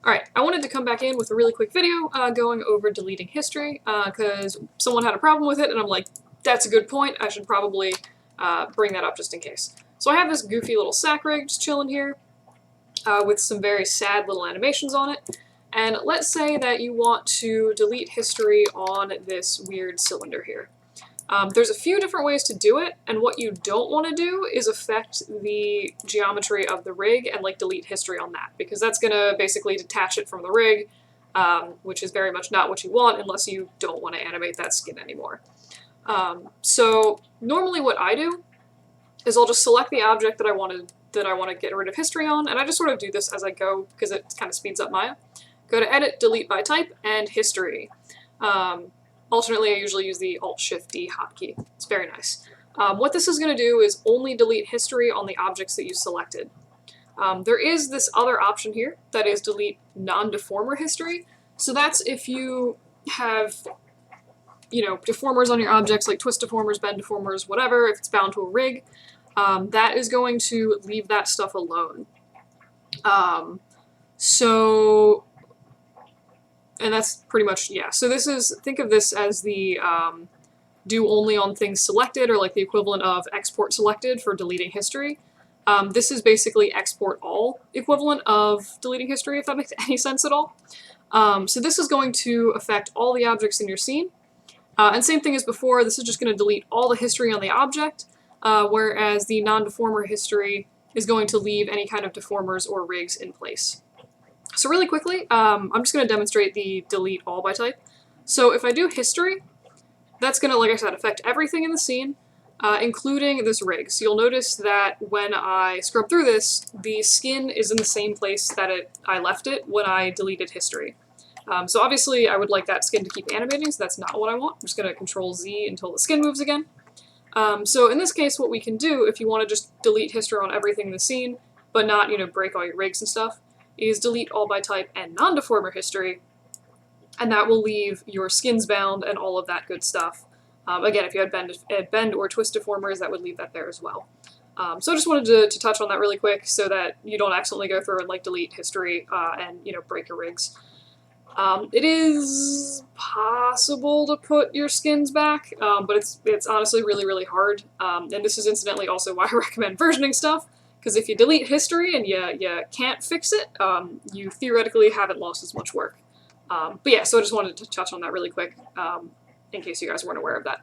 Alright, I wanted to come back in with a really quick video going over deleting history, because someone had a problem with it, and I'm like, that's a good point, I should probably bring that up just in case. So I have this goofy little sack rig just chilling here, with some very sad little animations on it, and let's say that you want to delete history on this weird cylinder here. There's a few different ways to do it, and what you don't want to do is affect the geometry of the rig and like delete history on that, because that's going to basically detach it from the rig, which is very much not what you want unless you don't want to animate that skin anymore. So normally what I do is I'll just select the object that I want to get rid of history on, and I just sort of do this as I go because it kind of speeds up Maya. Go to Edit, Delete by Type, and History. Alternately, I usually use the Alt-Shift-D hotkey. It's very nice. What this is going to do is only delete history on the objects that you selected. There is this other option here that is delete Non-Deformer history. So that's if you have, deformers on your objects like twist deformers, bend deformers, whatever, if it's bound to a rig, that is going to leave that stuff alone. And that's pretty much, yeah. So this is, think of this as the do only on things selected, or like the equivalent of export selected for deleting history. This is basically export all equivalent of deleting history, if that makes any sense at all. So this is going to affect all the objects in your scene. And same thing as before, this is just going to delete all the history on the object, whereas the non-deformer history is going to leave any kind of deformers or rigs in place. So really quickly, I'm just going to demonstrate the delete all by type. So if I do history, that's going to, like I said, affect everything in the scene, including this rig. So you'll notice that when I scrub through this, the skin is in the same place that I left it when I deleted history. So obviously I would like that skin to keep animating, so that's not what I want. I'm just going to Control Z until the skin moves again. So in this case, what we can do, if you want to just delete history on everything in the scene, but not, break all your rigs and stuff, is delete all by type and non-deformer history, and that will leave your skins bound and all of that good stuff. Again, if you had bend or twist deformers, that would leave that there as well. So I just wanted to touch on that really quick so that you don't accidentally go through and like delete history and break your rigs. It is possible to put your skins back, but it's honestly really, really hard. And this is incidentally also why I recommend versioning stuff. Because if you delete history and you can't fix it, you theoretically haven't lost as much work. But yeah, so I just wanted to touch on that really quick, in case you guys weren't aware of that.